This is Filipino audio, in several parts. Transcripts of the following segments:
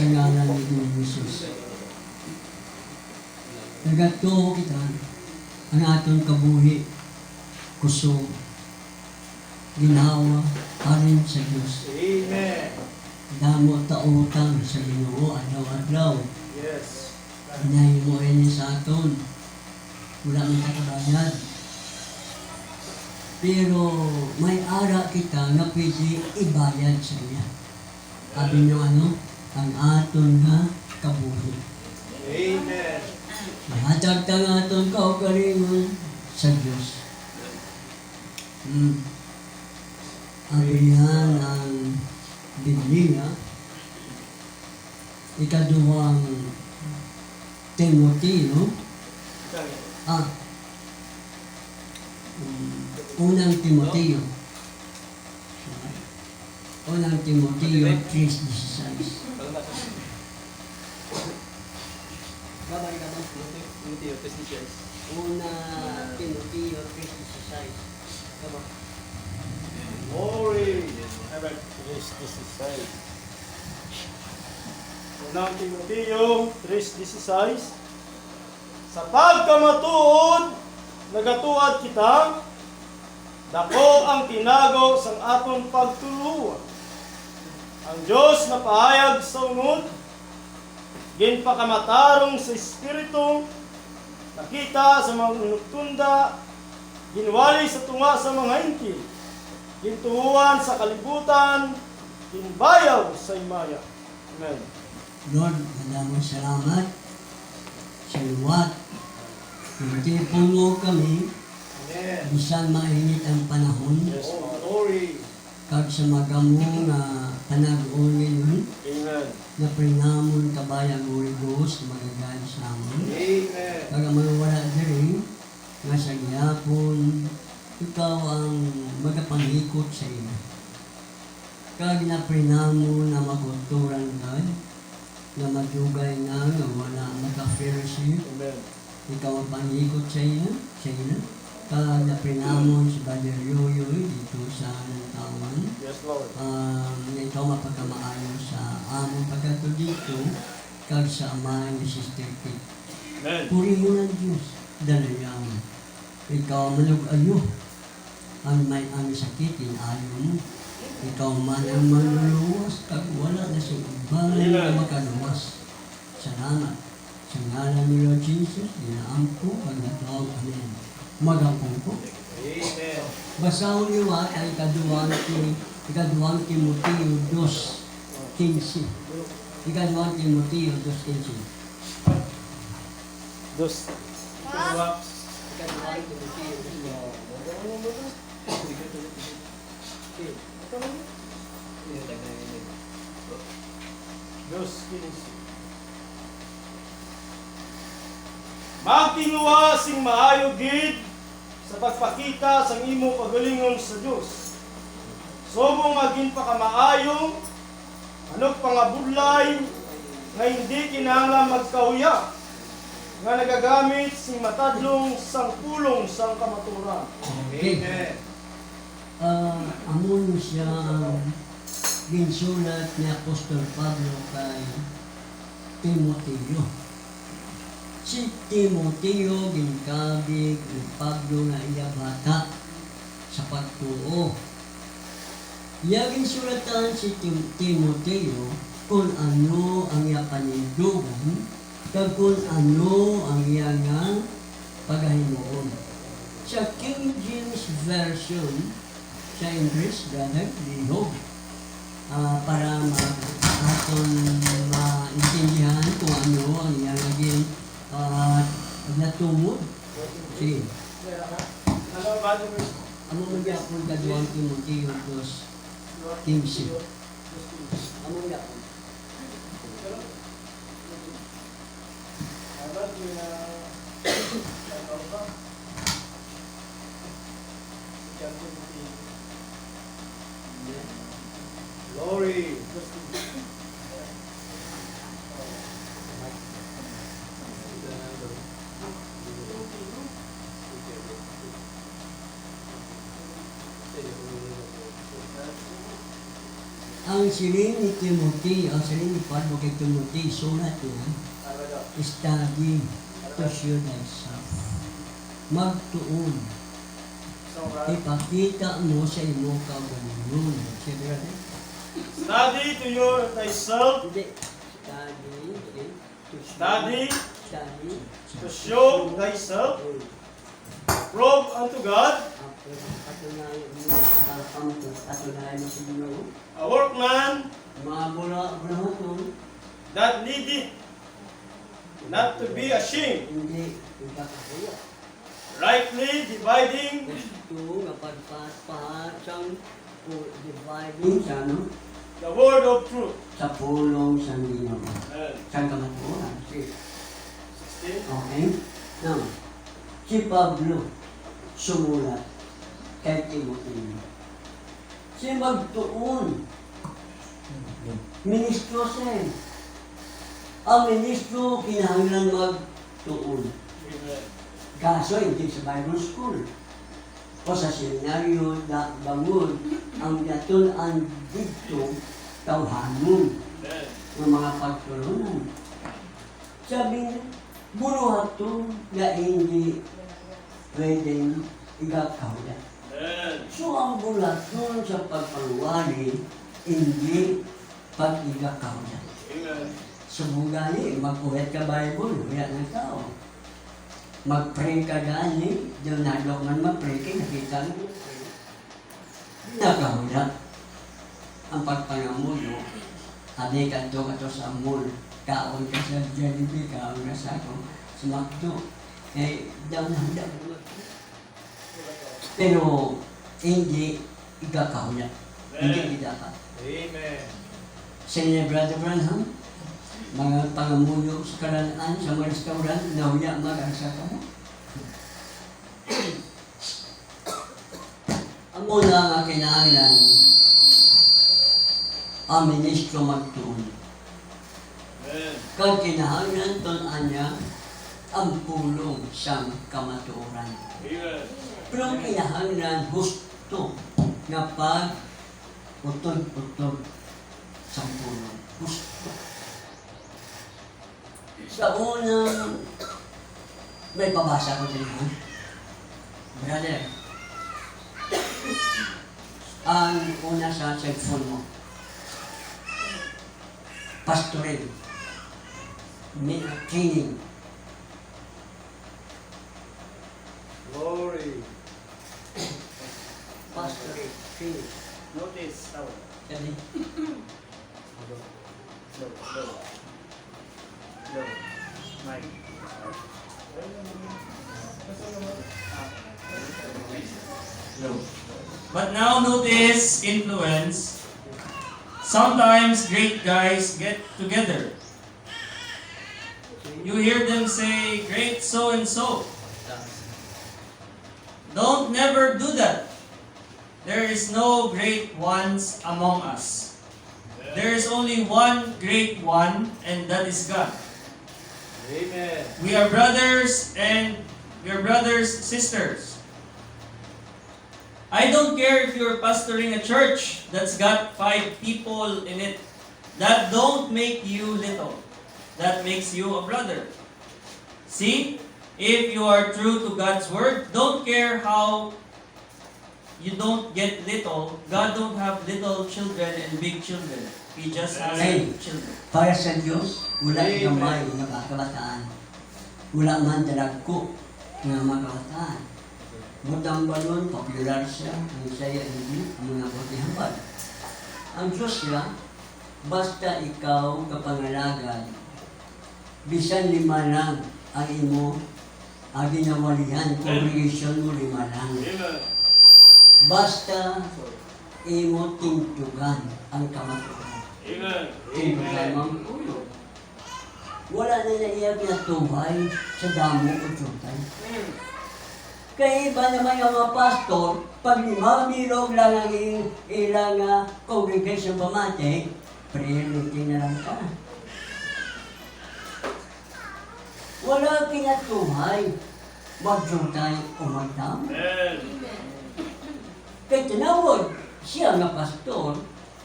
sa ngalan ni Jesus. Nagato kita ang atong kabuhi kusog ginawa arin sa Diyos. Amen. Damo tautang sa Ginoo adlaw-adlaw. Yes. Hinahimo ini sa aton. Wala man kakabayad. Pero may ara kita na pwede ibayad sa iya. Sabi nyo ano? Ang aton na kabuhi. Amen. Mahatag ka ng aton kaugalingon sa Diyos. Ang iyan ang Biblia, ikaduhang Timoteo, unang Timoteo 3:16. Una Timoteo 3:16. Glory. Amen. Unang Timoteo 3:16. Sa pagkamatuod, nagatuad kita, dako ang tinago sang aton pagtuluan. Ang Diyos na pahayag sa ungod, ginpakamatarong sa Espiritu, nakita sa mga inugtunda, ginwali sa tunga sa mga inti, gintuhuan sa kalibutan, ginbayaw sa imaya. Amen. Lord, maraming salamat sa luwat. Hindi puno kami, Amen. bisan mainit ang panahon, Yes, glory. kag sa magamong na panag-unin Amen. na prinamon kabayang Holy Ghost magagay sa amon. Amen. Kag ang mga wala diri nga sa gihapon, ikaw ang magapangikot sa ina. Kag na prinamon na makulturan ka, na madugay nga wala maka-fellowship, Amen. ikaw ang pangikot sa ina. Kag na prinamon si Brother Yoyoy dito sa Nantawan. Yes, Lord. Ikaw mapagkamaayo sa among pagkato dito, kag sa amay ni Sister Kate. Amen. Purihin ang Diyos, dalayaw. Ikaw malug-ayo, ang may ang sakitin, ayaw mo. Ikaw man ang manuluwas, kag wala na sa ibang na makaluwas. Salamat. Sa ngalan ni Lord Jesus, inaampo, kag natawag, amen. Magapong po. Amen. Basahon niyo ay ikaduhang Timoteo 2:15. Ikaduhang Timoteo 2:15. Dos. Ikaduhang Timoteo 2:15. Dos. Magtinguha sing maayo gid sa pagpakita sang imo pagalingon sa Dios. Subong nga ginpakamaayo, anong pangabudlay nga hindi kinahanglan magkahuya, nga nagagamit sing matadlong sang pulong sang kamaturan. Amen. Amon siya ginsulat ni Apostol Pablo kay Timoteo. Si Timoteo ginkabig ni Pablo na iya bata sa pagtuo. Iya ginsulatan si Timoteo kung ano ang iya panindugan kag kung ano ang iya nga paghimuon. Sa King James Version sa English, brother, lihog. Para aton maintindihan kung ano ang iya naging natungod. Sige. Ano magyapon kaduang Timoteo 2:15. Ano magyapon? Glory. siling ni Timothy, ang siling ni Pablo kay Timothy, sulat yan, study to show thyself. Magtuon. Ipakita mo sa imo kaugalingon. Sige, Study to your thyself, hindi. Study, okay? study Study. to show thyself, prove unto God, Patunayan mo, patunayan mo sa Ginoo. a workman Mga bulahon, that needeth not to be ashamed, hindi ikakakuya. rightly dividing Gusto nga pagpapahasang dividing sa ano? the word of truth. Sa pulong sa Ginoo. Amen. Sa kamatuoran. 16. Okay? Now, si Pablo sumulat kay Timothy. Si magtuon. Ministro siya. Ang ministro kinahanglan magtuon. Amen. Kaso hindi sa Bible School. O sa seminaryo na bangod ang gatunan dito tawhanon Amen. ng mga pagtulunan. Sabi niya, bunuhat to na hindi pwedeng igakaw. Amen. So ang bulat nun sa pagpangwari, hindi pag-igakaw. Amen. Sumugani, mag-uwet ka Bible, wala ng tao. Mag-pray ka gani, doon nadok man mag-pray ka, nakita mo. Nakahula. Ang pagpangamulo, adi ka to sa mall, kaon ka sa Jollibee, kaon ka sa ako, sumakto. Daw na mag pero hindi igakahula. Hindi dapat. Amen. Sa inyo, Brother Branham, mga pangamuyo sa kalanaan, sa mga restaurant, nahuya mag-asa ka mo. Ang muna nga kinahanglan, ang ministro magtuon. Amen. Kag kinahanglan ton niya ang pulong sa kamatuoran. Amen. Pero ang kinahanglan gusto nga pag utod-utod sa pulong. Gusto. Sa unang may pabasa ko din ha. Brother, ang una sa cellphone mo, pastorin, training, Glory. pastorin, training. Notice now. Kani, Slow, slow. Slow. Mic. Slow. But now notice influence. Sometimes great guys get together. You hear them say, great so and so. Don't never do that. There is no great ones among us. There is only one great one, and that is God. Amen. We are brothers and we are brothers, sisters. I don't care if you're pastoring a church that's got 5 people in it. That don't make you little. That makes you a brother. See? If you are true to God's word, don't care how you don't get little. God don't have little children and big children. He just has Amen. children. para sa Diyos, wala Amen. gamay nga kabataan. Wala man dalagko nga mga kabataan. Butang balon, popular siya, ang saya hindi, ang mga butihambal. Ang Diyos siya, basta ikaw kapangalagad, bisan 5 lang ang imo, ang ginawalihan, congregation mo 5 lang. Amen. Basta imo tintugan ang kamatuan. Amen. Tintugan Amen. mang ulo. Wala na naiya pinatuhay sa damo o tiyotay. Kaya iba naman yung mga pastor, pag 5 milog lang ang ilang congregation pamate, prayer meeting na lang ka. Wala kinatuhay, mag-tiyotay o magdamo. Amen. Kaya tinawag siya nga pastor,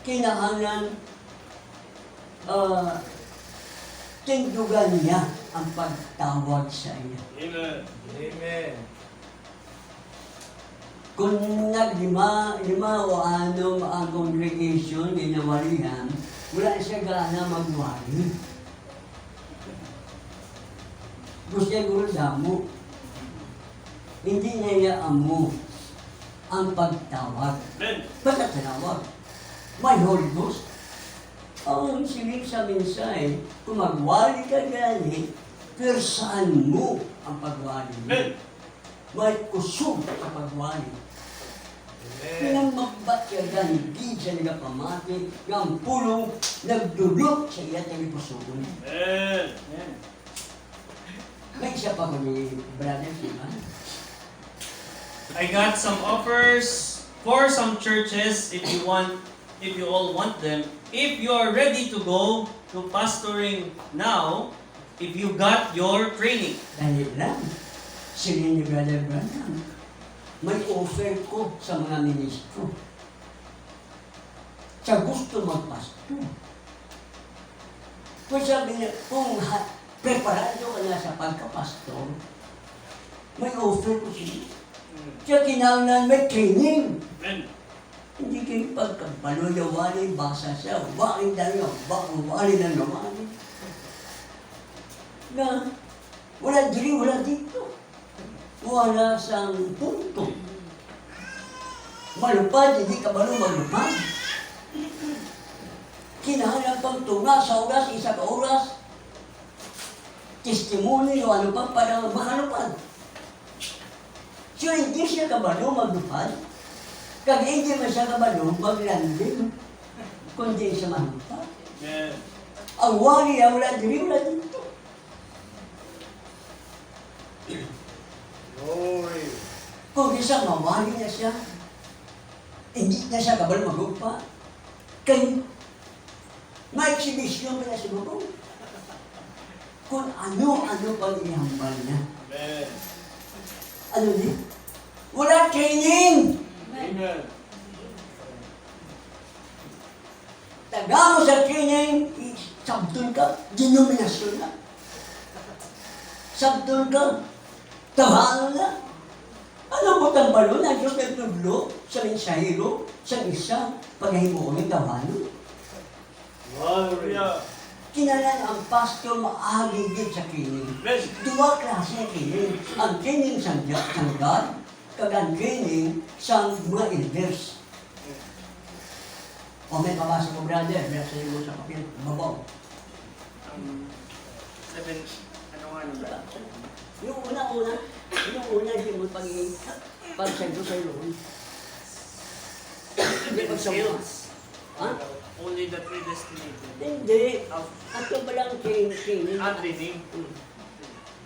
kinahanglan tindugan niya ang pagtawag sa iyo. Amen. Amen. Kung lima o anong ang congregation, ginawalihan, wala siya gana magwali. Gusto niya guro damo. Hindi niya amo ang pagtawag. Amen. Basta tinawag. May Holy Ghost. Ang sinig sa mensahe, kung magwali ka gani, pero saan mo ang pagwali mo? Amen. May kusog sa pagwali. Pinang magbat ka gani, di siya nagapamati, ang pulong nagdulot sa iya tayo kusugon. Amen. May isa pa ko ni Brother Siman. I got some offers for some churches if you all want them. If you are ready to go to pastoring now, if you got your training. Dahil lang, sila ni Brother Branham, may offer ko sa mga ministro. Sa gusto magpasto. Kung sabi niya, kung preparado ka na sa pagkapastor, may offer ko siya. Siya kinahanglan may training. Amen. Hindi kayo pagkabaluyawali, basa siya, bakit na wali na naman. Na, wala diri, wala dito. Wala sang punto. Malupad, hindi ka ba malupad? Kinahanglan pang tunga sa oras, isa ka oras, testimony o ano pa para makalupad. So, hindi siya kabalo maglupad. Kag hindi man siya kabalo maglanding. Kundi siya maglupad. Amen. Ang wali na wala diri, wala dito. Glory. Kung isang mawali na siya, hindi na siya kabalo maglupad. Kaya, may exhibition pa na siguro. Kung ano-ano pang ihambal niya. Amen. Ano niya? Wala training! Amen. Taga mo sa training, sabdol ka, denominasyon na. Sabdol ka, tahanan na. Ano po ang balo na Diyos nagtudlo sa mensahero, sa isa, paghahimuon ng tahanan? Hallelujah. Kinalan ang pastor maagigit sa training. Amen. Dua klase ng training. Ang training sa God, kag ang training sa mga elders. O may pabasa ko, brother, nasa mo sa papel, babaw. 7, ano nga nila? Yung una, hindi mo pag-sendo sa iyo. Hindi pag-sendo. Ha? Only the predestinated. Hindi. Ato ba lang training? Training.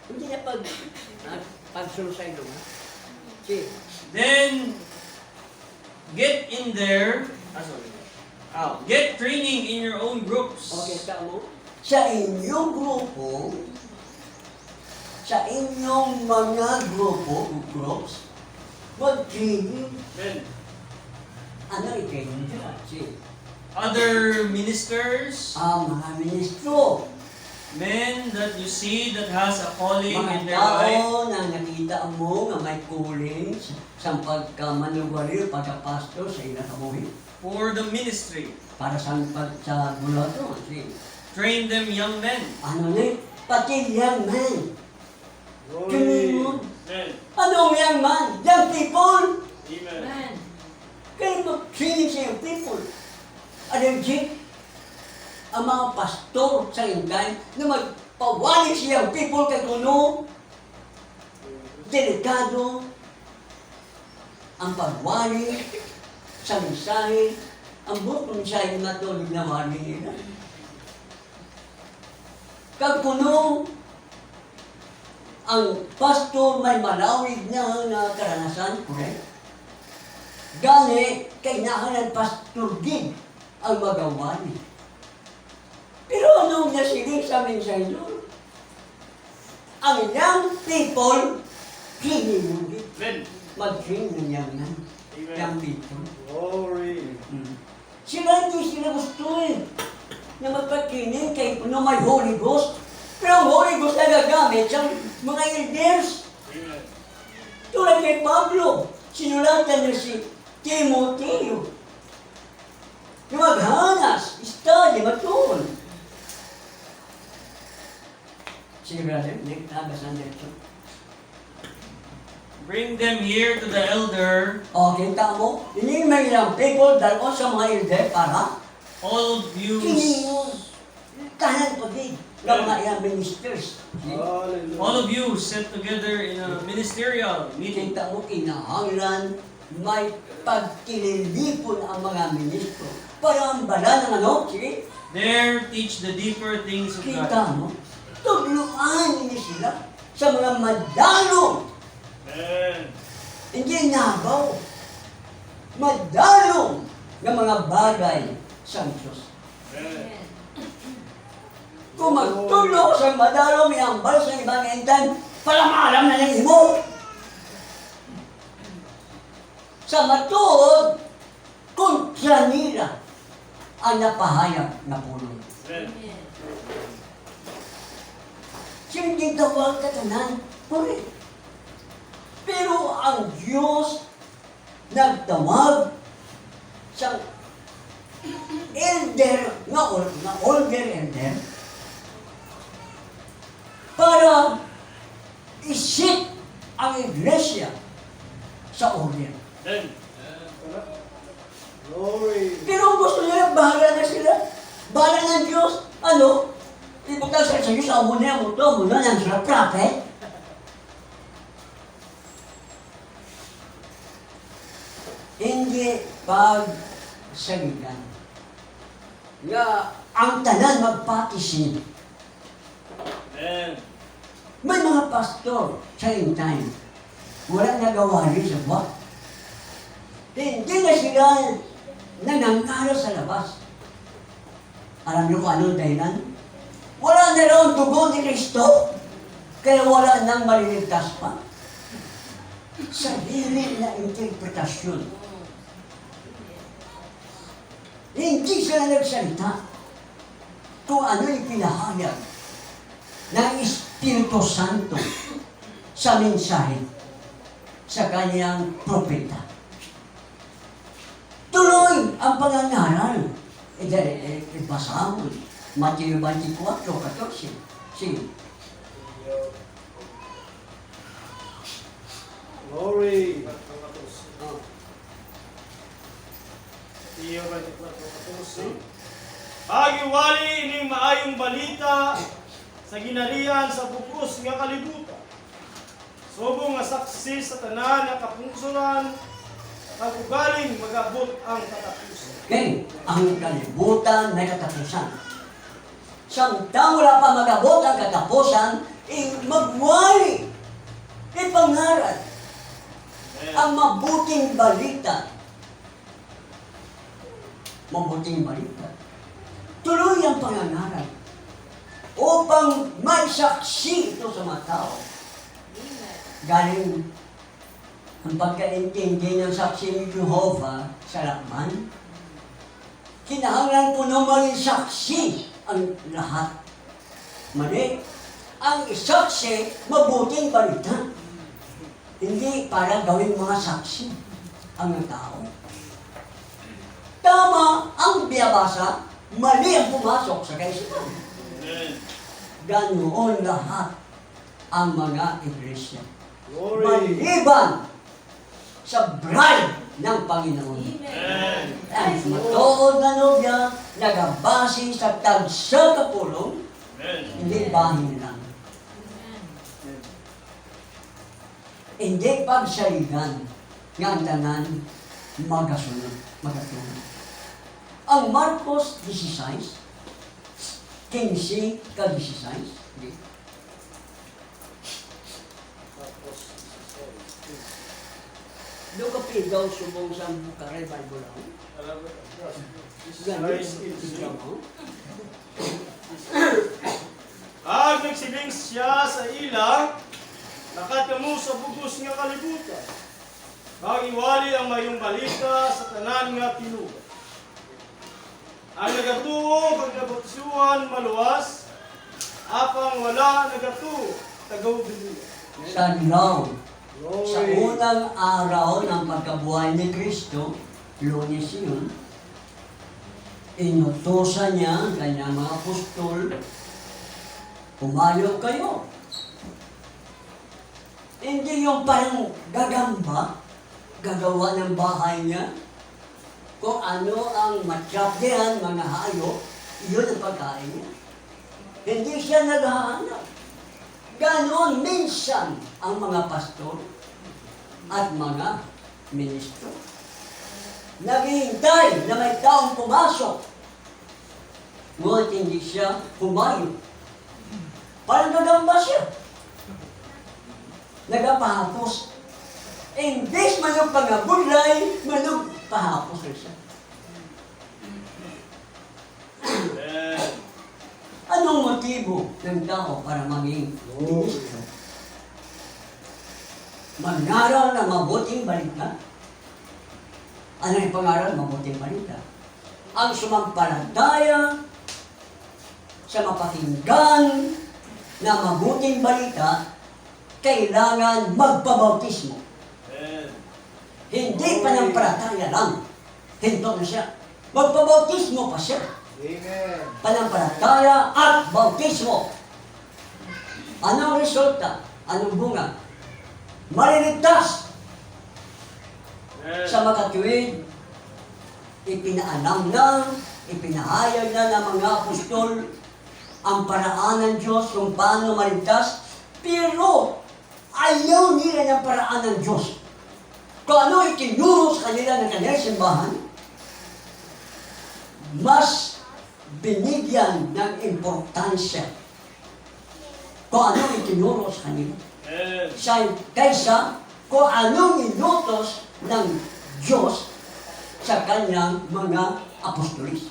Hindi na pag-suicide mo. Okay. Then, get in there. Get training in your own groups. Okay, tamo. Sa inyong grupo, sa inyong mga groups, mag-training. Amen. Ano i-training nyo? Other ministers, Ang mga ministro, men that you see that has a calling in mga their life. tao na nakita mo na may calling sa pagkamanugari, pagkapastor sa ilang kabuhi. For the ministry. Para sa bulato. Train them young men. Ano ni? Pati young man. Glory. Kinimun. Amen. Anong young man? Young people. Amen. Kaya mag-training sa young people. Allergic ang mga pastor sa ingay na magpawali sa young people kay kuno. Delikado ang pagwali sa mensahe. Ang buong mensahe na ito, linawali nila. Kag kuno, ang pastor may malawig na karanasan, correct? Gani, kailangan ng pastor din ang magawali. Pero anong nasiling sa mensahe doon? Ang young people, training Amen. mag-train ng young Amen. young people. Glory. Sila hindi sila gusto na magpakinig kay puno may Holy Ghost. Pero ang Holy Ghost na gagamit sa mga elders. Tulad kay Pablo, sinulatan niya si Timoteo. Na maghanas, study, magtuon. Sige, brother, next nabasan dito. Bring them here to the elder, O, kita mo, hindi may ilang people dalon sa mga elder para all of you. kiningon. Tahanan po din ng mga ilang ministers. Hallelujah. All of you sit together in a ministerial meeting. Kita mo, kinahanglan may pagkililipon ang mga ministro. Para ang bala ng ano, sige, There teach the deeper things of God. kita mo, tugluan niyo sila sa mga madalong. Amen. Hindi nabaw. Madalong ng mga bagay sa Diyos. Amen. Kung magtulo ko sa madalong may ambal sa ibang entan, palamalam na ng imo. Sa matuod, kontra nila ang napahayag na puno. Amen. Hindi tawag katanan, correct. Pero ang Diyos nagtawag sa elder, na older elder, para isit ang iglesia sa order. Amen. Glory. Pero ang gusto nila, bahala na sila. Bahala ng Diyos. Ano? Ibutan sa Diyos, amo na mo na sa prophet. Hindi pagsaligan. Nga, ang tanan magpatisin. Amen. May mga pastor sa in time, wala nagawa rin sa buwan. Hindi na sila nanangaro sa labas. Alam niyo kung anong dahilan? Wala na raw ang dugo ni Kristo, kaya wala nang maliligtas pa. Sarili na interpretasyon. Hindi sila nagsalita kung ano yung pinahayag ng Espiritu Santo sa mensahe sa kanyang propeta. Tuloy ang pangangaral. Ibasa mo. Matthew 24:14. Sige. Glory. Oh. Iyo 24:14. Hagiwali ining maayong balita sa ginalian sa bukos nga kalibutan. Subong nga saksi sa tanan nga kapungsuran ang ugaling magabot ang katapusan. Okay, ang kalibutan may katapusan. Samtang wala pa magabot ang katapusan, magwali, ipangaral ang mabuting balita. Mabuting balita. Tuloy ang pangangaral upang may saksi ito sa mga tao. Galing ang pagkaintindi ng saksi ni Jehovah sa lakman, kinahanglan po na maging saksi ang lahat. Mali, ang isaksi, mabuting balita. Hindi para gawing mga saksi ang tao. Tama ang biyabasa, mali ang pumasok sa kaisipan. Amen. Ganoon lahat ang mga iglesia. Glory. Maliban sa bride ng Panginoon. Amen. Ang matuod na nobya, nagabase sa tagsa kapulong, Amen. hindi bahin lang. Hindi pagsaligan nga ang tanan magasunod, magatunod. Ang Marcos 16, 15 ka 16, okay? Doon ka pigaw subong sa Bukaray, Bible lang. Ganun, pigaw mo. Ag nagsiling siya sa ila, nakatamo sa bugos nga kalibutan. Magiwali ang mayong balita sa tanan nga tinuga. Ang nagatuo kag nabutsuhan maluwas, apang wala nagatuo tagaw binuya. Sa ground. Sa unang araw ng pagkabuhay ni Kristo, Lunes yun, inutusan niya ang kanyang mga apostol, pumayo kayo. Hindi yung parang gagamba, gagawa ng bahay niya, kung ano ang matyapdehan, mga hayop, yun ang pagkain niya. Hindi siya naghahanap. Ganon minsan ang mga pastor at mga ministro. Naghihintay na may taong pumasok. Ngunit hindi siya pumayo. Parang gagamba siya. Nagapahapos. Imbes man yung pangabulay, manong pahapos rin siya. Anong motibo ng tao para maging ministro? Mangaral ng mabuting balita. Ano yung pangaral? Mabuting balita. Ang sumampalataya sa mapakinggan na mabuting balita, kailangan magpabautismo. Hindi panampalataya lang. Hinto na siya. Magpabautismo pa siya. Amen. Panampalataya at bautismo. Anong resulta? Anong bunga? Maliligtas. Sa makatuwid, ipinaalam na, ipinahayag na ng mga apostol ang paraan ng Diyos kung paano maligtas, pero ayaw nila ng paraan ng Diyos. Kung ano itinuro sa kanila ng kanilang simbahan, mas binigyan ng importansya kung ano itinuro sa kanila. Kaysa kung anong inutos ng Diyos sa kanyang mga apostolis.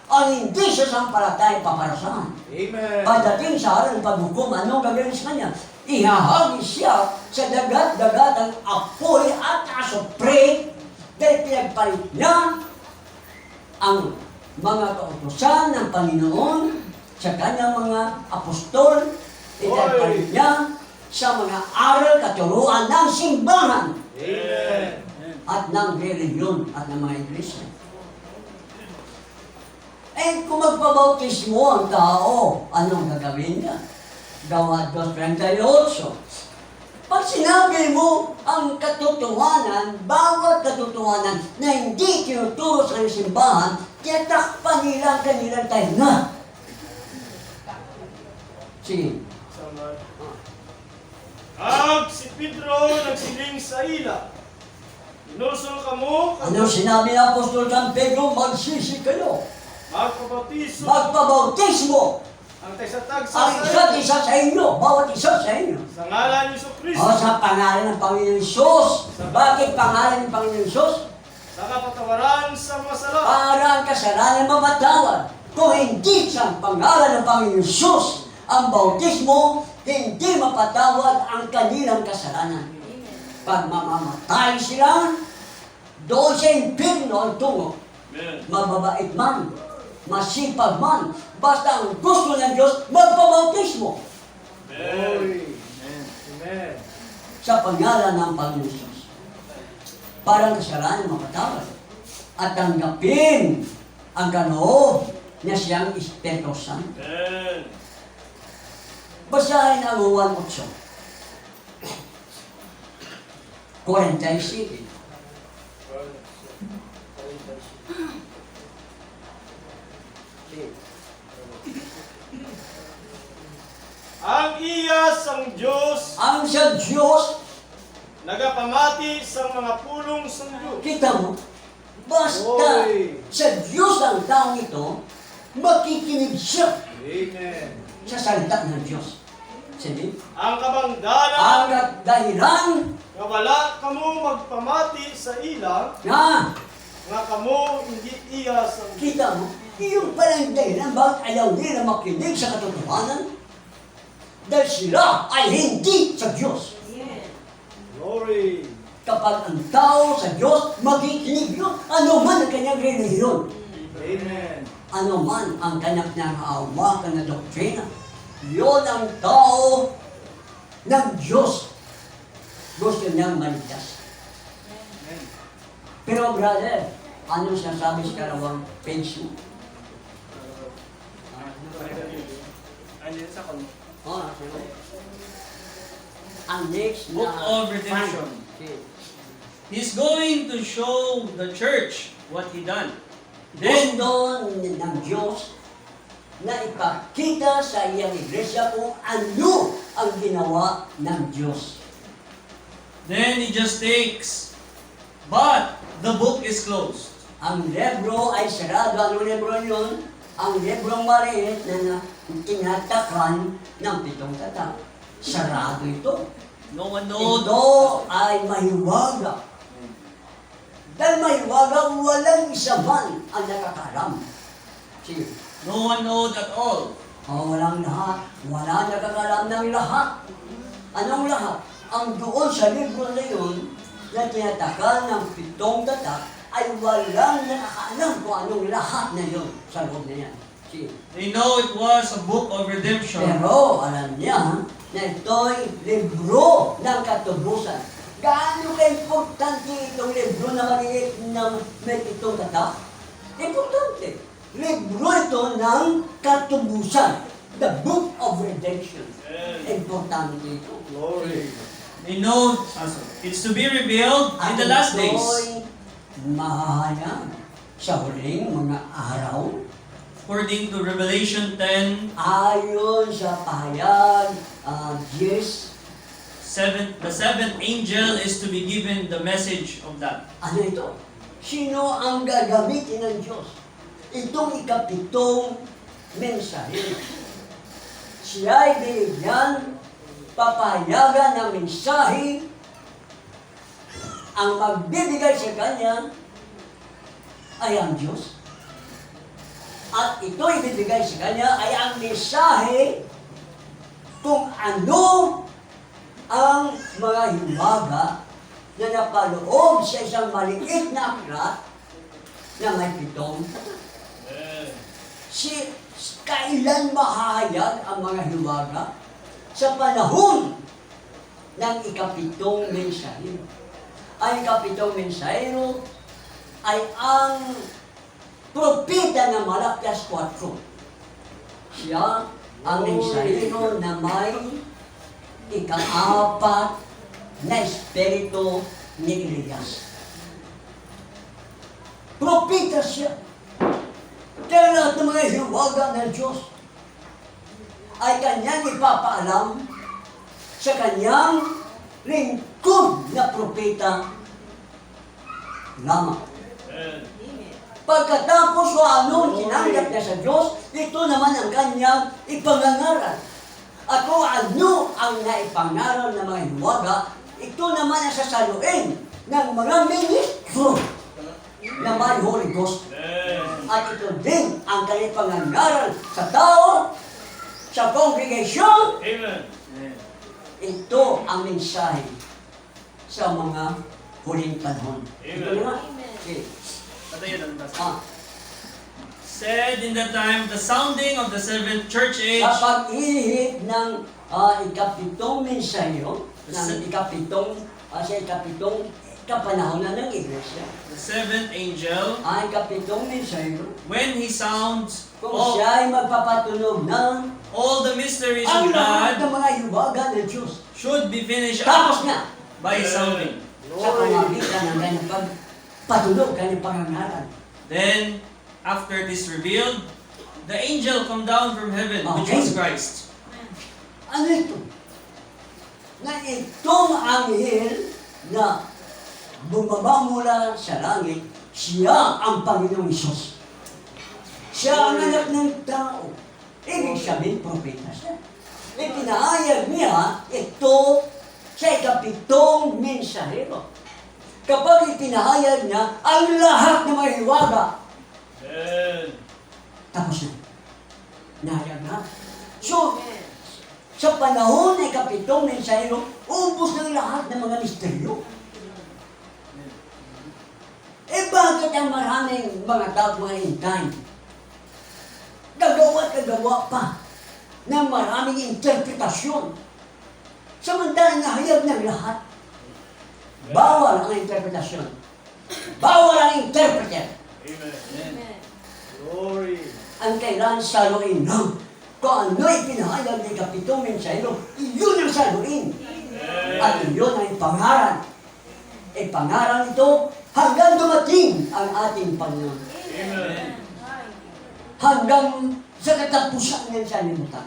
Ang hindi siya sampalatay paparasahan. Amen. Pagdating sa araw ng paghukom, anong gagawin sa kanya? Ihahagis siya sa dagat-dagat ng apoy at asupre dahil pinagpalit niya ang mga kautusan ng Panginoon sa kanyang mga apostol, pinagpalit niya sa mga aral katuruan ng simbahan Amen. at ng reliyon at ng mga iglesia. Eh, kung magpabautismo ang tao, anong gagawin niya? Gawa 2:38. Pag sinabi mo ang katotohanan, bawat katotohanan na hindi tinuturo sa simbahan, tiyatakpan nila ang kanilang tainga. Sige. Si Pedro nagsiling sa ila. Inulso kamo, Ano sinabi ng Apostol San Pedro? Magsisi kayo. magpabautismo, Magpabautismo. ang tagsatag Ang sa isa't isa sa inyo. Bawat isa sa inyo. sa ngalan ni Kristo, O sa pangalan ng Panginoon Isus. Bakit pangalan ng Panginoon Isus? sa kapatawaran sa mga sala. Para ang kasalanan mamatawad. Kung hindi sa pangalan ng Panginoon Isus, ang bautismo, hindi mapatawad ang kanilang kasalanan. Pag mamamatay sila, doon sa impirno ang tungo. Mababait man, masipag man, basta ang gusto ng Diyos, magpabautismo Glory. Amen. sa pangalan ng Panginoon Isus. Para ang kasalanan mapatawad. At tanggapin ang kaloob na siyang Espiritu Santo. Basahin ang 1:8. 47. Ang iyas ang Diyos, Ang sa Diyos, nagapamati sa mga pulong sa Diyos. kita mo, basta Oy. sa Diyos ang taong ito, makikinig siya Amen. sa salita ng Diyos. Sige. Ang kabangdanan, Ang dahilan nga wala kamo magpamati sa ila, na nga kamo hindi iyas ang Diyos. kita mo, yung palang dahilan bakit ayaw nila makinig sa katotohanan? Dahil sila ay hindi sa Diyos. Glory. Kapag ang tao sa Diyos, makikinig yun. Ano man ang kanyang relihiyon. Amen. Ano man ang kanyang pinangahawakan na doktrina, yun ang tao ng Diyos. Gusto niyang maligtas. Pero brother, ano sinasabi sa karawang page mo? Ang next Book of Redemption. He's going to show the church what he done. Then, Gusto ng Diyos na ipakita sa iyang iglesia kung ano ang ginawa ng Diyos. then he just takes, but the book is closed. Ang libro ay sarado. Ano libro yun? Ang librong maliit na tinatakan ng 7 tatak. Sarado ito. No one knows. Ito ay mahiwaga. Dahil mahiwaga, walang isa man ang nakakalam. Sige. No one knows at all. Walang lahat. Wala nakakalam ng lahat. Anong lahat? Ang doon sa libro na yun, na tinatakan ng 7 tatak, ay walang nakakaalam kung anong lahat na yun sa loob na yan. Sige. They know it was a book of redemption. Pero alam niya na ito'y libro ng katubusan. Gaano ka-importante itong libro na maliit na may 7 tatak? Importante. Libro ito ng katubusan. The Book of Redemption. Importante ito. Glory. They know it's to be revealed in the last days. Ito'y mahahayag sa huling mga araw. According to Revelation 10, Ayon sa pahayag, yes, the seventh angel is to be given the message of that. ano ito? Sino ang gagamitin ng Diyos? Itong ikapitong mensahe. Siya ay binigyan, papahayagan ng mensahe. Ang magbibigay sa kanya ay ang Diyos. At ito ibibigay sa kanya ay ang mensahe kung ano ang mga hiwaga na napaloob sa isang maliit na aklat na may 7 tatak. Kailan mahayag ang mga hiwaga? Sa panahon ng ikapitong mensahero. Ang ikapitong mensahero ay ang propeta ng Malakias 4. Siya ang mensahero na may ika-4 na espiritu ni Elias. Propeta siya. Kaya lahat ng mga hiwaga ng Diyos ay kanyang ipapaalam sa kanyang lingkod na propeta lamang. Pagkatapos kung ano tinanggap niya sa Diyos, ito naman ang kanyang ipangangaral. At kung ano ang naipangaral ng mga hiwaga, ito naman ang sasaluin ng mga ministro na may Holy Ghost. At ito din ang kanyang pangangaral sa tao, sa congregation. Amen. Ito ang mensahe sa mga huling panahon. Ito Amen. na. Okay. Said in the time of the sounding of the seventh church age, Sa pag-ihip ng ikapitong mensahero, sa ikapitong kapanahonan ng Iglesia, the seventh angel, ang ikapitong mensahero, when he sounds kung all, siya ay magpapatunog ng all the mysteries ang of lahat ng God mga hiwaga ng Diyos. should be finished Tapos up na by his sounding. sa pamagitan ng kanyang pagpatunog, kanyang pangangaral. Then, after this revealed, the angel come down from heaven, which Okay. was Christ. Ano ito? Na itong anghel na bumaba mula sa langit, siya ang Panginoong Isus. Siya ang anak ng tao. Ibig sabihin, propeta siya. Ipinahayag niya ito sa ikapitong mensahero. Kapag ipinahayag niya ang lahat ng mga hiwaga, tapos na. Nahayag na. So, sa panahon ng ikapitong mensahero, ubos ng lahat ng mga misteryo. bakit ang maraming mga tao ngayon time? Gagawa pa ng maraming interpretasyon. Samantalang nahayag ng lahat. Bawal ang interpretasyon. Bawal ang interpreter. Glory. Ang kailangan saluin lang. Kung ano'y pinahayag ni Kapitong Mensahero, iyon ang saluin. At iyon ang pangaral. Pangaral ito hanggang dumating ang ating Panginoon. Hanggang sa katapusan ng sanlibutan.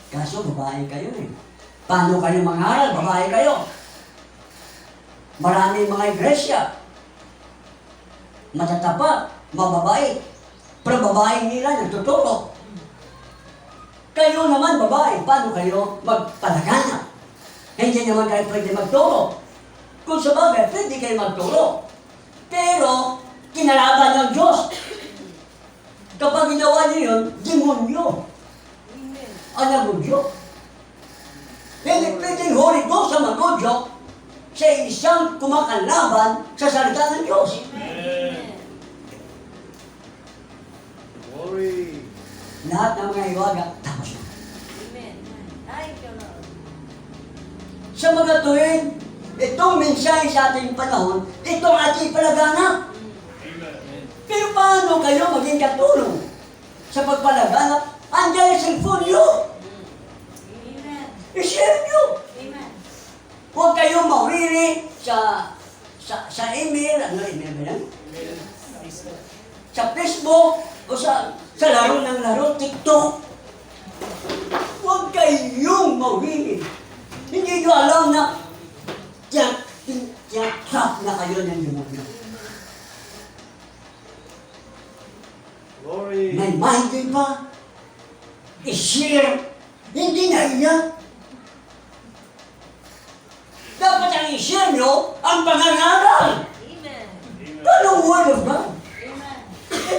Kaso babae kayo eh. Paano kayo mangaral? Babae kayo. Maraming mga iglesia. Matatapat, mababait. Pero babae nila nagtuturo. Kayo naman babae, paano kayo magpalaganap? Hindi naman kayo pwede magturo. Kung sa bagay, pwede kayo magturo. Pero, kinalaban ng Diyos. Kapag ginawa niyo yun, demonyo. Ang nagudyo. Hindi pwedeng Holy Ghost ang magudyo sa isang kumakalaban sa salita ng Diyos. Glory. Lahat ng mga iwaga, tapos na. Sa mga tuwid, itong mensahe sa ating panahon, itong ating palaganap. Pero paano kayo maging katulong sa pagpalaganap? Andiyan yung cellphone nyo. I-share nyo. Huwag kayong mawiri sa email, ano email ba yan? Sa Facebook, o sa laro ng laro, TikTok. Huwag kayong mawiri. Hindi nyo alam na trap na kayo ng demonyo. Glory. May mind pa. I-share. Hindi na iyan. Dapat ang i-share nyo ang pangangaral. Anong word of God?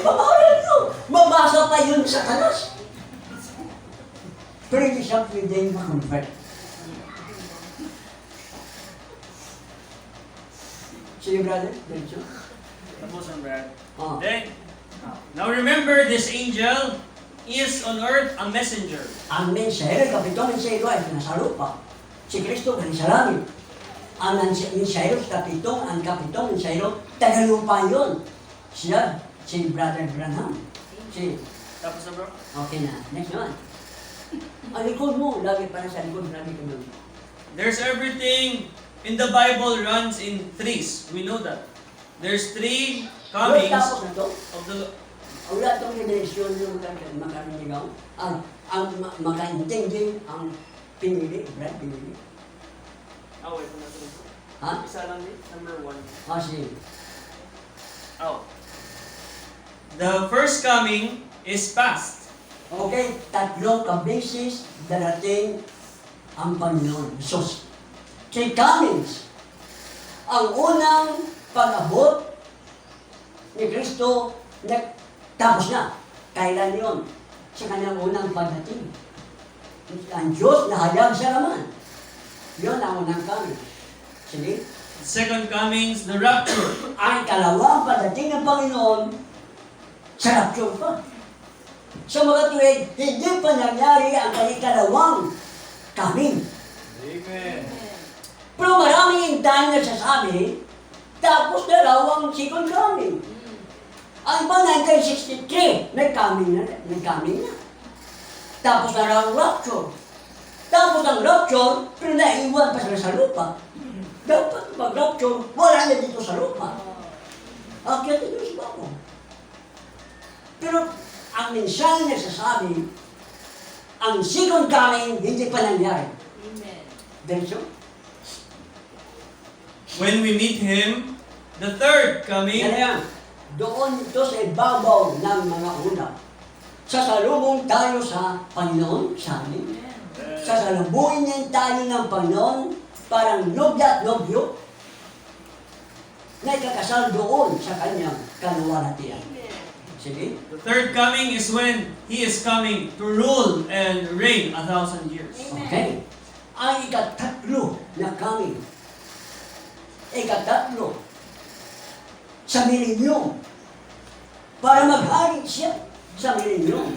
Pangaral nyo. Mabasa pa yun sa talas. Pero hindi siya pwedeng ma-convert. Sige, brother. Diretso. Tapos ang Brad. Oh. Then, now remember, this angel is on earth a messenger. Ang mensahero, kapitong mensahero ay nasa lupa. Si Kristo ay sa langit. Ang mensahero, ang kapitong mensahero, tagalupa yun. Siya, si Brother Branham. Tapos na bro? Okay na. Next one. Ang likod mo, lagi pa na sa likod, lagi ko nun. There's everything in the Bible runs in threes. We know that. There's three comings Tapos na to, of the... wala itong revelation yung makarinigaw. Ang makaintindi, ang pinili, Brad, pinili. wait. Ito na ito. Ha? Isa lang din. Number 1. Sige. Oh. The first coming is past. Okay, tatlong kabeses darating ang Panginoon, Jesus. Three comings. Ang unang pag-abot ni Kristo, tapos na. Kailan yun? Sa kanyang unang pagdating. Ang Diyos nahayag sa laman. Yun ang unang coming. Sige. The second coming is the rapture. Ang kalawang pagdating ng Panginoon, sa rapture pa. Sa mga tuwid, hindi pa nangyari ang kalawang coming. Amen. Pero maraming tayo nagsasabi, tapos dalawang second coming. Ang iba 1963, may coming na. Tapos na ang rapture. Tapos ang rapture, pero naiwan pa sila sa lupa. Dapat mag-rapture, wala na dito sa lupa. Akyat ito sa bako. Pero ang mensahe nagsasabi, ang second coming, hindi pa nangyari. Diretso? When we meet Him, the third coming, Yan na yan. Doon ito sa ibabaw ng mga ulap. Sasalubong tayo sa Panginoon, sa amin. Sasalubungin niya tayo ng Panginoon, parang nobya at nobyo, na ikakasal doon sa kanyang kaluwalhatian. Sige? the third coming is when He is coming to rule and reign 1,000 years. Okay? Ang ikatatlo na coming. Ikatatlo. sa milenyum. Para maghari siya sa milenyum.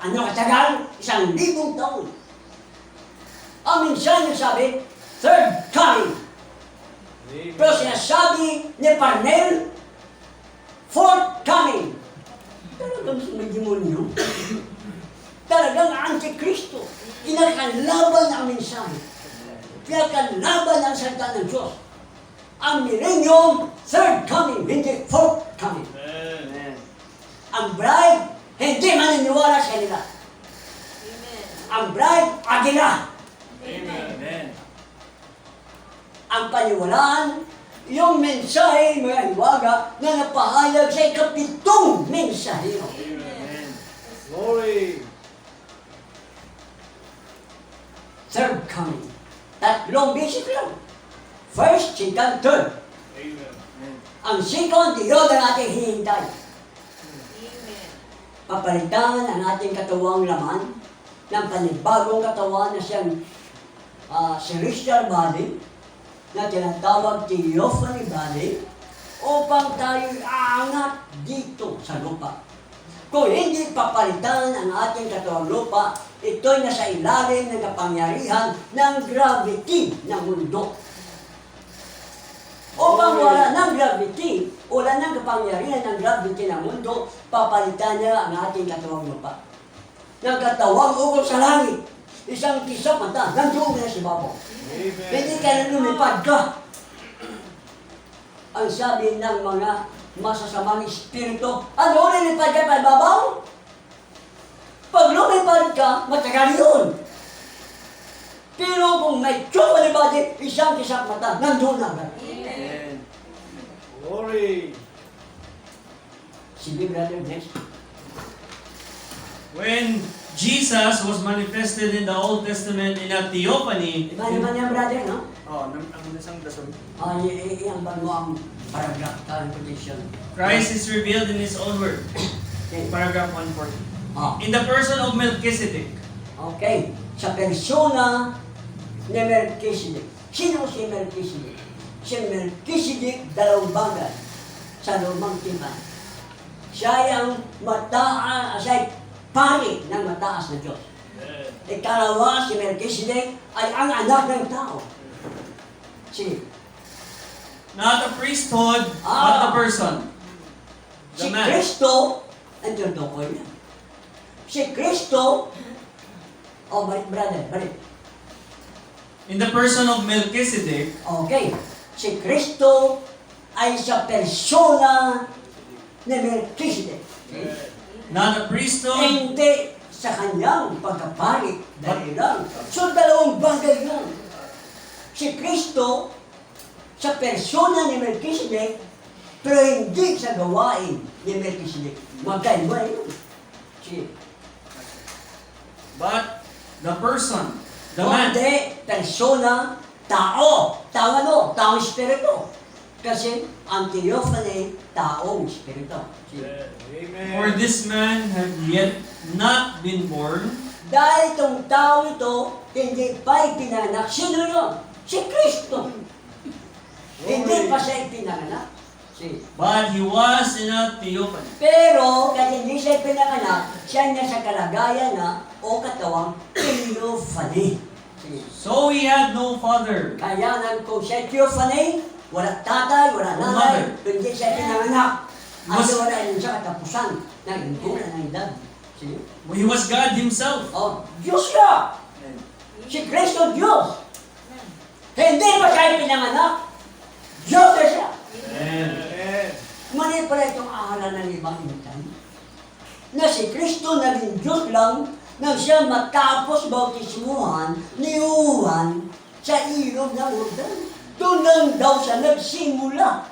Ano katagal? 1,000 taon. Ang minsan niya sabi, third coming. Pero sinasabi ni Parnell, fourth coming. Talagang may demonyo. Talagang antikristo. Kinakalaban ang mensahe. Kinakalaban ang salita ng Diyos. Ang millennium, third coming, hindi fourth coming. Ang bride, hindi maniniwala sa kanila. Ang bride, agila. Ang paniwalaan, yung mensahe may hiwaga na napahayag sa ikapitong mensahero. Glory. Third coming. Tatlong basic lang. First, second, third. Ang second, yun ang ating hinihintay. Papalitan ang ating katawang laman ng panibagong katawan na siyang celestial body na tinatawag theophany body upang tayo aangat dito sa lupa. Kung hindi papalitan ang ating katawang lupa, ito'y nasa ilalim ng kapangyarihan ng gravity ng mundo. Upang wala ng gravity, wala ng kapangyarihan ng gravity ng mundo, papalitan niya ang ating katawang lupa. Ng katawang ukol sa langit, isang kisap mata, nandoon na si Babo. Hindi ka na lumipad ka. Ang sabi ng mga masasamang espiritu, ano, lilipad ka pa babaw? Pag lumipad ka, matagal yun. Pero kung may tsuba ni body, isang kisap mata, nandoon na. Glory. Sige, brother, next. When Jesus was manifested in the Old Testament in a theophany, Iba naman yan, brother, no? Oh, ang isang dason. Ang bago ang paragraph, quotation. Christ is revealed in His own word. Okay. Paragraph 140. Ah, In the person of Melchizedek. okay. Sa persona ni Melchizedek. Sino si Melchizedek? Si Melchizedek, dalawang bagay sa lumang tipan. Siya ay ang siya ay pari ng mataas na Diyos. Ikalawa, si Melchizedek ay ang anak ng tao. Si Not a priesthood, but the person. The Si man. Kristo, ang tutukoy niya. Si Kristo, brother, balik. In the person of Melchizedek, Okay. Si Kristo ay sa persona ni Melchizedek. not a priesthood, Hindi sa kanyang pagkapari. Dahil lang. So, dalawang bagay lang. Si Kristo sa persona ni Melchizedek, pero hindi sa gawain ni Melchizedek. Magkaiba yun. Si but the person, the man. Kundi, persona, tao. Tao ano? Taong espiritu. Kasi ang theophany, taong espiritu. Amen. For this man had yet not been born, Dahil itong tao ito, hindi pa ipinanganak. Sino yun? Si Kristo. Hindi pa siya ipinanganak. but he was in a theophany. Pero, kahit hindi siya ipinanganak, siya niya sa kalagayan na o katawang theophany. So he had no father. Kaya nang kung siya theophany, wala tatay, wala nanay, hindi siya pinanganak. At wala yun sa katapusan ng hingkulan ng edad. Sige. He was God himself. Oh, Diyos siya! Si Kristo Diyos! Hindi ba siya pinanganak? Diyos na siya! Amen. Mali pala itong ahalan ng ibang intay. Na si Kristo naging Diyos lang nang siya matapos bautismuhan ni Juan sa ilog ng Jordan. Doon lang daw siya nagsimula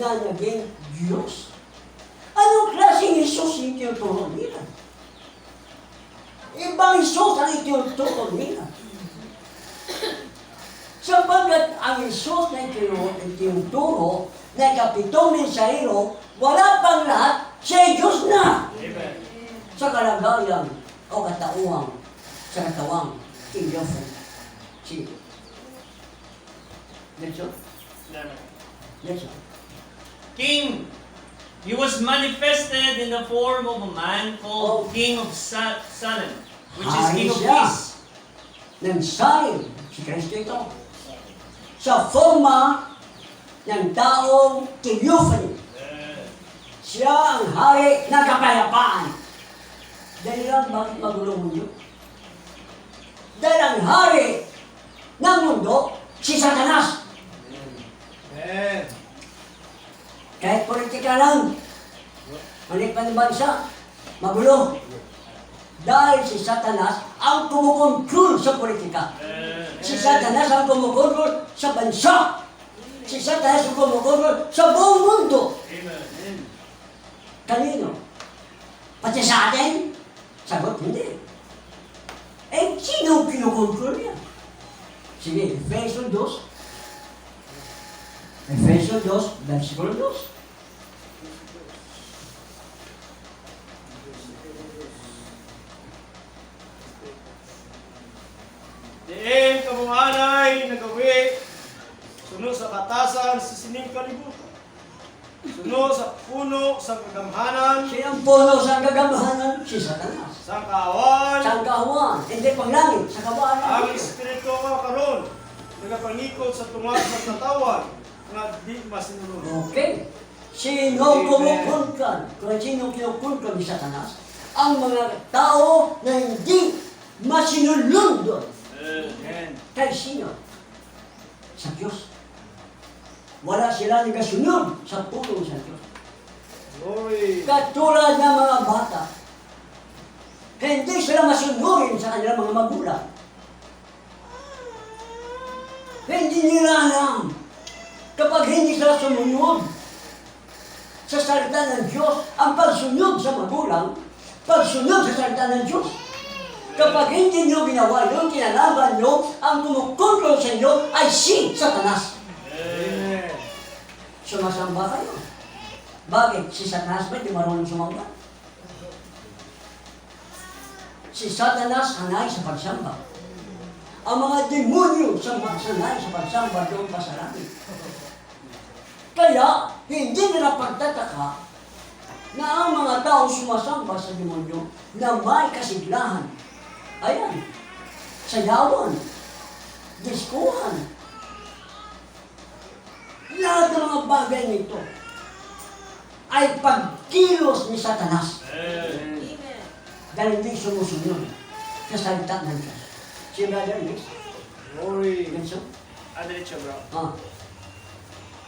na naging Diyos. Anong klaseng Isus yung tinuturo nila? Ibang Isus ang itinuturo nila. Sapagat ang Isus na itinuturo na kapitong mensahero, wala pang lahat, siya Diyos na. Sa kalagayan o katauhang, sa katawang, theophany. Sige. Let's go. Let's go. king. He was manifested in the form of a man called King of Salem, which is King of Siya. Peace. Nagsalim si Kristo ito sa forma ng taong theophany. Siya ang hari ng kapayapaan. Dahil lang bakit magulo ang mundo? Dahil ang hari ng mundo, si Satanas. Amen. Kahit politika lang, malit pa ng bansa, magulo. Dahil si Satanas ang kumukontrol sa politika. Si Satanas ang kumukontrol sa bansa. Si Satanas ang kumukontrol sa buong mundo. Kanino? Pati sa atin? Sagot, hindi. Eh, sino ang kinukontrol niya? Sige, Efeso 2. Efeso 2, versikulo 2. Diin kabuhanay nagawi suno sa batasan sa sining kalibutan. Suno sa puno sa kagamhanan, Sino ang puno sa kagamahanan? Si Satanas. sa kaawan, Sa kawan, hindi pang langit, sa kabaan ang ng Diyos. espiritu nga karon nagapangikot sa tungag sa katawan nga di masinulunod. Okay. Sino kumukontrol? Kung sino kinukontrol ni Satanas? Ang mga tao na hindi masinulundod. Amen. Kay sino? Sa Diyos. Wala sila nagasunod sa pulong sa Diyos. Glory. Katulad ng mga bata, hindi sila masunurin sa kanilang mga magulang. Hindi nila alam kapag hindi sila sumunod sa salita ng Diyos, ang pagsunod sa magulang, pagsunod sa salita ng Diyos. Kapag hindi nyo ginawa yun, kinalaban nyo, ang kumukontrol sa inyo ay si Satanas. Amen. Sumasamba kayo. Bakit? Si Satanas ba hindi marunong sumamba? Si Satanas hanay sa pagsamba. Ang mga demonyo sanay sa pagsamba doon pa sa langit. Kaya, hindi nila pagtataka na ang mga tao sumasamba sa demonyo na may kasiglahan. Ayan, sayawan, diskuhan. Lahat ng mga bagay nito ay pagkilos ni Satanas. Dahil hindi sumusunod sa salita ng Diyos. Si Brother Nick, Glory. ganso? Diretso, bro. Ah.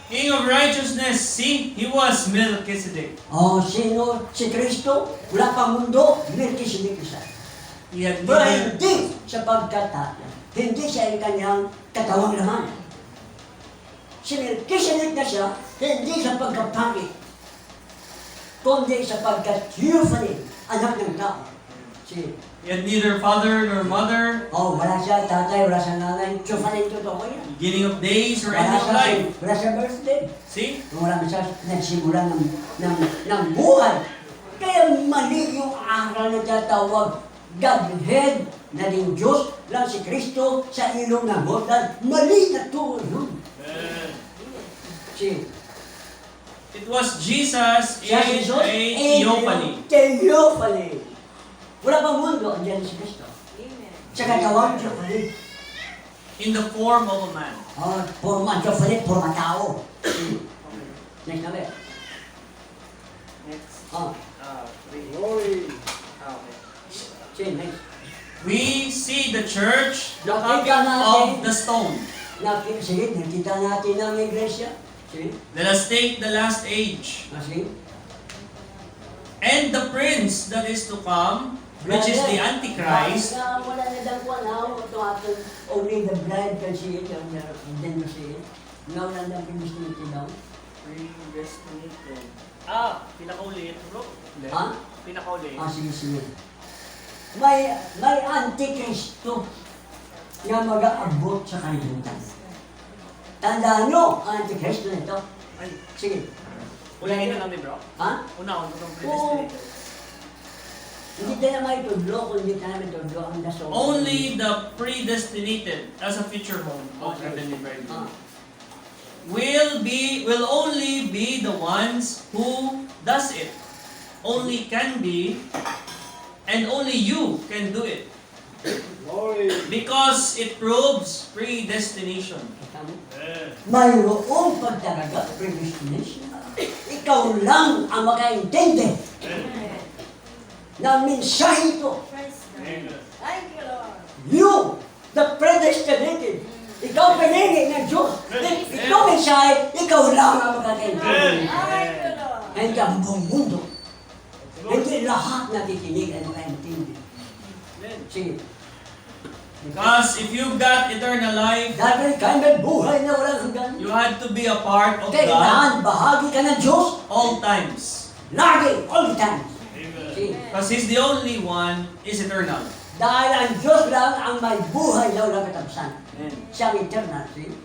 King of righteousness, see, he was Melchizedek. Oh, sino? Si Kristo? Wala pang mundo, Melchizedek isa. He had Pero neither, hindi sa pagkataya. Hindi siya ang kanyang katawang laman. Si Melchizedek na siya, hindi sa pagkapangit, kundi sa pagka-theophany, anak ng tao. Si, he had neither father nor mother, oh, wala siya tatay, wala siya nanay, theophany totoo yan. beginning of days or Wala end of siya, life. wala siya birthday. See? Wala siya nagsimula ng buhay. Kaya mali yung aral na tatawag Godhead na din Diyos lang si Kristo sa ilong ng Jordan. Mali na tuon yun. Si It was Jesus in siya si Jesus, a theophany. Theophany. Wala pang mundo, andyan si Kristo. Sa katawang theophany. In the form of a man. Oh, forma theophany, forma tao. Next na ba? Next. Oh, Glory. Okay. sige, next. We see the church, the Nakita cupping natin. of the stone. Sige, nakita natin ang iglesia. Sige, Let us take the last age. sige. And the prince that is to come, which is the Antichrist, Wala na daw po na ito atin. Only the bride can see it. Then to see it. Now na daw pinistiti daw. Predestinated. Pinakaulit, bro. Ha? Pinakaulit. Sige, sige. May antikristo na mag-aabot sa kalibutan. Tandaan nyo, ang antikristo na ito. Ay, Sige. unahin na namin, bro. Ha? Una, itong Oo. predestinated. Hindi tayo naman itudlo kung hindi tayo naman itudlo ang daso. only the predestinated as a future home of Okay. heavenly bride. Ah. will only be the ones who does it. Only can be, and only you can do it. Glory. Because it proves predestination. Mayroong pagtalaga, predestination. Ikaw lang ang makaintindi na mensahe ito. Thank you, Lord. You, the predestinated. Ikaw pinili ng Diyos. Ikaw mensahe, ikaw lang ang makakaintindi. Thank you, Lord. Hindi ang buong mundo. Hindi lahat nakikinig ay makaintindi. Sige. Because if you've got eternal life, Dahil kayo may buhay na walang hanggan. you had to be a part of God Kailangan bahagi ka ng Diyos. all times. Lagi, all the time. Sige. Because He's the only one is eternal. Dahil ang Diyos lang ang may buhay na walang katapsan. Siyang eternal. Sige.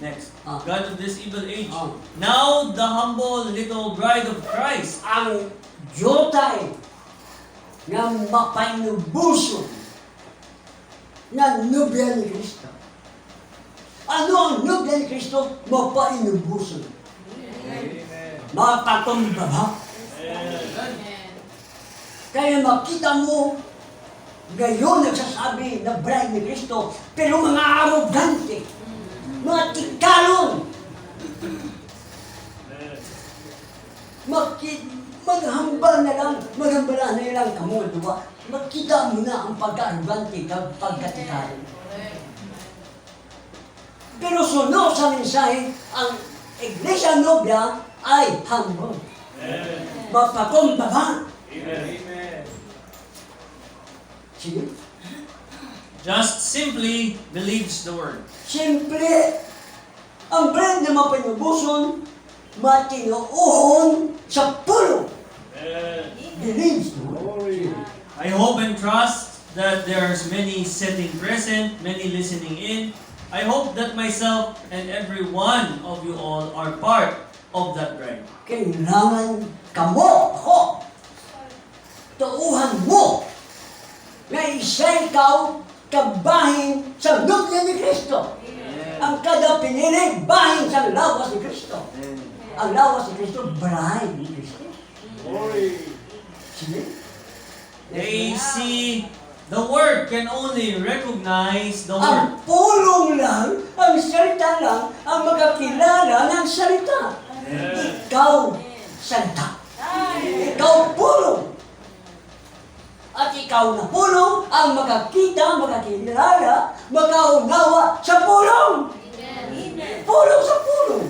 Next. Ah. God of this evil age. Ah. Now the humble little bride of Christ. Ang Diyotay na mapainubuso na nobya ni Kristo. Ano ang nobya ni Kristo? Mapainubuso. Mapakumbaba. Kaya makita mo, ngayon nagsasabi na bride ni Kristo, pero mga arrogante, mga tikalon, maghambal na lang, maghambala na lang kamo diba? Makita mo na ang pagka-arrogante ng pagkatikalan. Pero sunod sa mensahe, ang Iglesia Nobya ay humble. Mapakumbaba. Sige. Just simply believes the word. Siyempre, ang brand na mapinubuson, matinuuhon sa pulo. Believes the word. I hope and trust that there's many sitting present, many listening in. I hope that myself and every one of you all are part of that bride. Kailangan kamo, ako, tuuhan mo na isa ikaw kabahin sa nobya ni Kristo. Ang kada pinili, bahin sa lawas ni Kristo. Ang lawas ni Kristo, bride ni Kristo. Sige. They see the word can only recognize the Ang word. pulong lang, ang salita lang, ang magkakilala ng salita. Ikaw, salita. Ikaw, pulong. At ikaw na pulong ang makakita, makakilala, makaunawa sa pulong. Pulong sa pulong.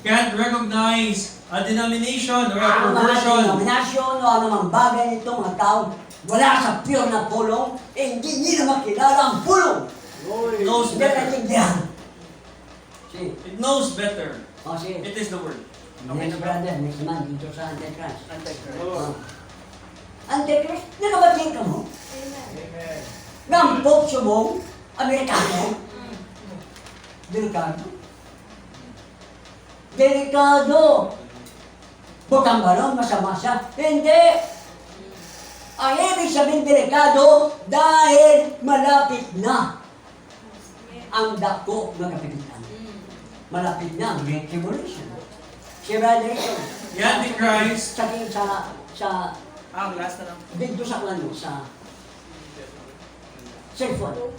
Can't recognize a denomination or a Ang mga conversion. denominasyon o anumang bagay nito, mga tao, wala sa pure na pulong, hindi nila makilala ang pulong. Knows Hindi better. natindihan. Sige. It knows better. O sige. It is the word. Next brother, next man, dito sa Antichrist. Antichrist. Oh. Antichrist, nakabating ka mo? Ng Pope Sumong, Amerikano. Delikado. Delikado. Butang balon, masama siya. Hindi. Ang ibig sabihin delikado dahil malapit na ang dako ng kapitan. Malapit na ang Great Tribulation. Si Revelation. The Antichrist, Saking sa Last na lang. dito sa ano, sa cellphone.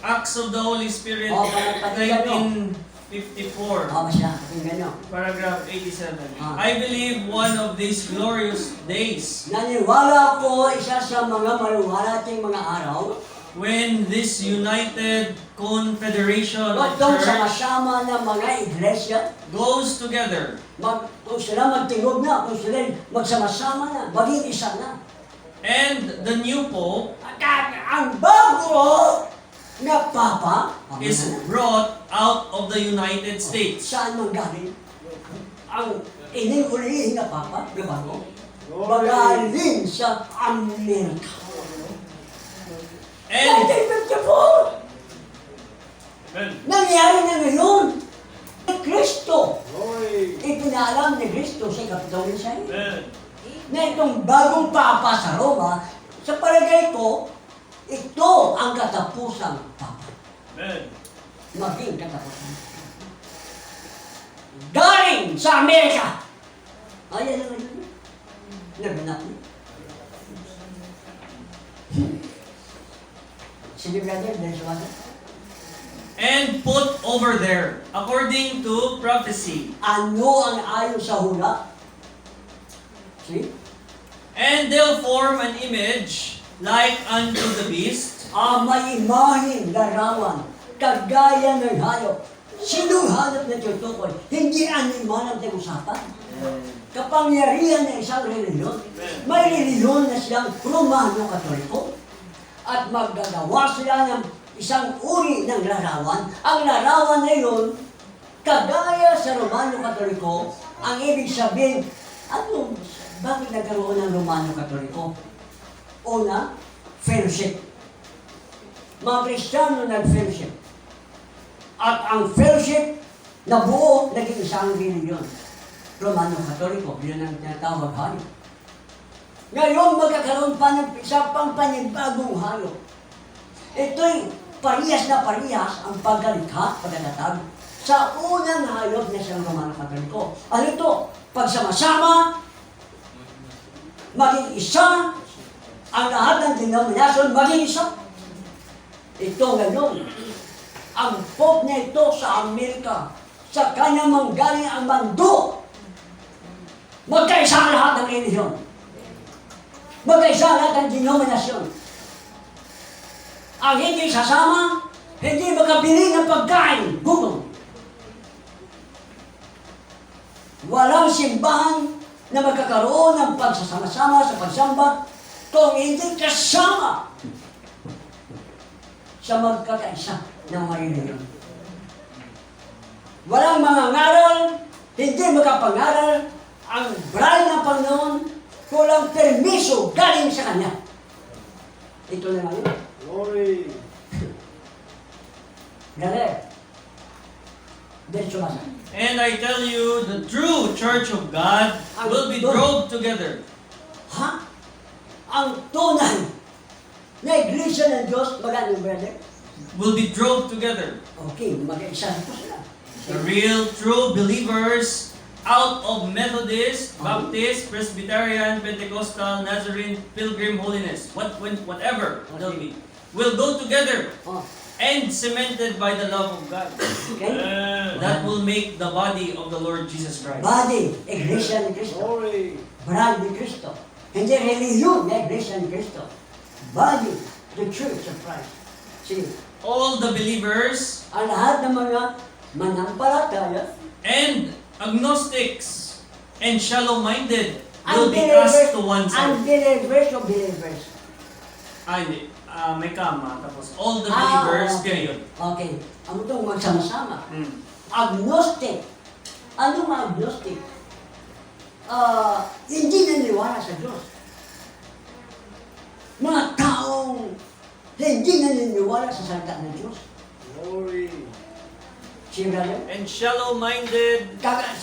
Acts of the Holy Spirit, Oh, pakinggan 1954. Tama siya, pakinggan nyo. Paragraph 87. Ah. I believe one of these glorious days Naniwala ko isa sa mga maluwalating mga araw when this united confederation of Magtong church sama-sama ng mga iglesia, goes together kung sila magtingog na, kung sila magsama-sama na, maging isa na. and the new pope Ang bago na papa, is brought out of the United States. saan man galing? Ang ining-ulihin na papa, na bago, magaling sa Amerika. And 1954! Nangyari na ngayon! Kristo! Ipinaalam ni Kristo sa Kapitolyo siya na itong bagong papa sa Roma, sa palagay ko, ito ang katapusang papa. Amen. maging katapusan. Galing sa Amerika! Ayan naman yun. Naganap niya. Sige, brother, dahil sa wala. And put over there, according to prophecy. Ano ang ayon sa hula? See? And they'll form an image like unto the beast, May imaheng larawan, kagaya ng hayop. Sinong hanap na tutukoy? Hindi animal ang usapan. Kapangyarihan ng isang reliyon. May reliyon na siyang Romano-Katoliko. At maggagawa sila ng isang uri ng larawan. Ang larawan na yun, kagaya sa Romano-Katoliko, ang ibig sabihin, ano, bakit nagkaroon ng Romano-Katoliko? Una, fellowship. Mga Kristiyano nag-fellowship. At ang fellowship na buo, naging isang reliyon. Romano-Katoliko, yun ang tinatawag hayop. Ngayon, magkakaroon pa ng isa pang panibagong hayop. Ito'y parehas na parehas ang pagkalikha, pagkatatag, sa unang hayop na siyang Romano-Katoliko. Ano ito? Pagsama-sama, maging isa, ang lahat ng denominasyon maging isa. Ito ngayon, ang Pope na ito sa Amerika, sa kanyang manggaling ang bando, magkaisa ang lahat ng relihiyon. Magkaisa ang lahat ng denominasyon. Ang hindi sasama, hindi makabili ng pagkain, gutom. Walang simbahan na magkakaroon ng pagsasama-sama sa pagsamba kung hindi kasama sa magkakaisa ng mga relihiyon. Walang mga ngaral, hindi makapangaral, ang bride ng Panginoon, kulang permiso galing sa Kanya. Ito na ngayon. Glory. Galer. Diretso basa. and I tell you, the true church of God will be drove together. Ha? Ang tunay na iglesia ng Diyos, magandang brother. Will be drove together. Okay, mag-isa po sila. The real, true believers out of Methodist, Baptist, Presbyterian, Pentecostal, Nazarene, Pilgrim Holiness, whatever they'll be, will go together Oh, and cemented by the love of God. okay? That will make the body of the Lord Jesus Christ. Body, iglesia ni Cristo. Glory. Bride ni Cristo. Hindi reliyon na iglesia ni Cristo. Body, the church of Christ. See, All the believers ang lahat ng mga manampalataya, and agnostics and shallow-minded will be cast to one side. unbelievers o believers. Hindi. May kama. Tapos all the believers, okay. period. Okay. Ang itong magsama-sama. Mm. Agnostic. Ano mga agnostic? Hindi naniniwala sa Diyos. Mga taong hindi naniniwala sa salita ng Diyos. Glory. Siyempre, And shallow-minded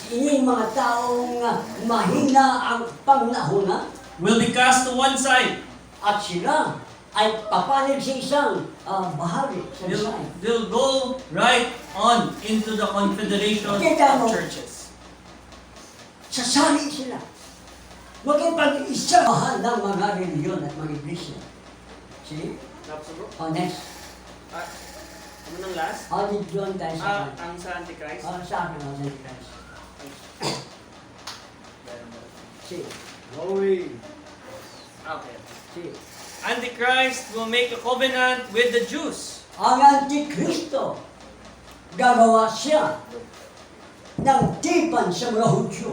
ini mga taong mahina ang panglahuna will be cast to one side. at sila ay papanig sa isang bahagi sa They'll, design. they'll go right on into the confederation Kita mo. of churches. Sasali sila. Magkipag-isa mahal ng mga reliyon at mga iglesia. See? Tapos bro, Oh, next. ano nang last? How did John tayo sa akin? Ang sa Antichrist. Sa akin, sa Christ. See? Glory. Okay. See? Antichrist will make a covenant with the Jews. Ang Antikristo, gagawa siya ng tipan sa mga Hudyo.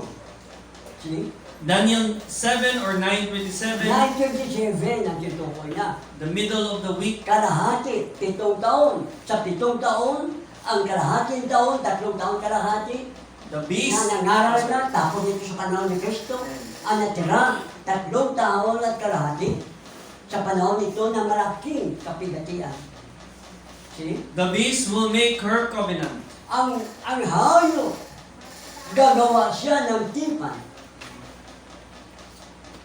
See? Daniel 7 or 9:27, 9:27 ang titukoy na. the middle of the week. Kalahati, 7 taon. Sa 7 taon, ang kalahating taon, 3 taon kalahati, The na beast, nangaral na, tapos ito sa panahon ni Kristo, ang natira, 3 taon at kalahati, sa panahon ito na malaking kapigatian. See? the beast will make her covenant. Ang hayop, gagawa siya ng tipan.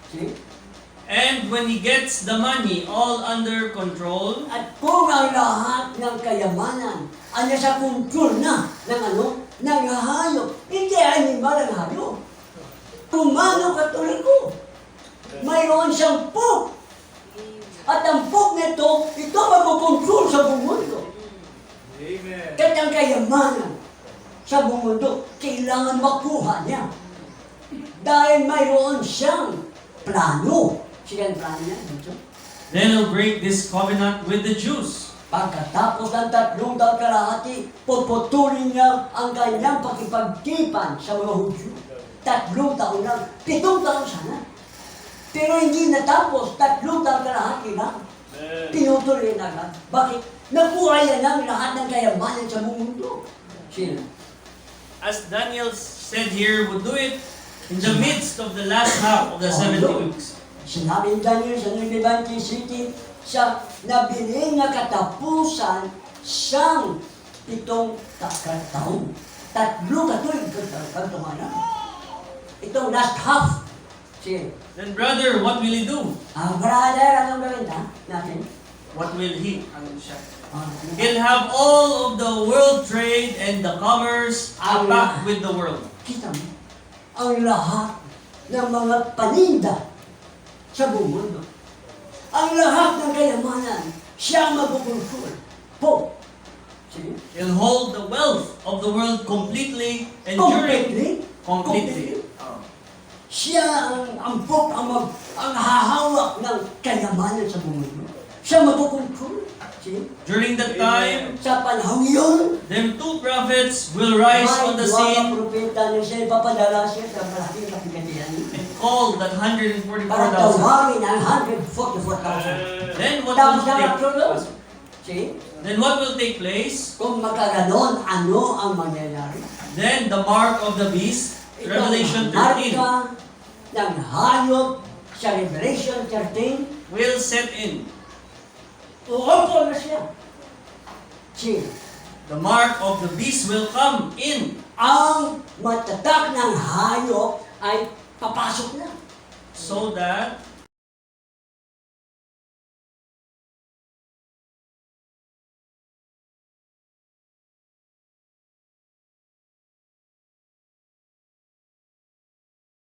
See? And when he gets the money all under control, At kung ang lahat ng kayamanan ay nasa kontrol na ng ng hayop, hindi animal ang hayop. Humano katulad ko. Mayroon siyang pok. At ang pok nito, ito magkukontrol sa buong mundo. Amen. Kahit ang kayamanan sa buong mundo, kailangan makuha niya. Dahil mayroon siyang plano. Siya ang plano niya dito. then he'll break this covenant with the Jews. Pagkatapos ng 3 taon kalahati, puputulin niya ang kanyang pakipagtipan sa mga Hudyo. 3 taon lang, 7 taon sana. Pero hindi natapos, 3 taon kalahati lang. Pinutuloy na lang. Bakit? Nakuha niya ng lahat ng kayamanan sa buong mundo. Sino? As Daniel said here, would do it in the midst of the last half of the 70 weeks. Sinabi ni Daniel sa Nueva City, sa nabili na katapusan siyang 7 taon. 3 katuloy kantungan. Itong last half. Sige. Then brother, what will he do? Brother, anong gawin natin? What will he? Ano siya? He'll have all of the world trade and the commerce back with the world. Kita mo, ang lahat ng mga paninda sa buong mundo. Ang lahat ng kayamanan, siya ang magkukontrol. Po. Sige. He'll hold the wealth of the world completely, enduring completely. Siya ang pop, ang hahawak ng kayamanan sa buong mundo. Siya magkukontrol. Sige. During that time, Sa panahon yun, them 2 prophets will rise on the mga scene propeta na siya, ipapadala siya sa malaking kapigatian. and call that Para 144,000. tawagin ang 144,000. Then what Tapos will na take? matulog. See? Then what will take place? Kung magkaganon, ano ang mangyayari? Then the mark of the beast, Revelation 13, Marka ng hayop sa Revelation 13, will set in. uupo na siya. See? The mark of the beast will come in, Ang matatak ng hayop ay papasok na. so that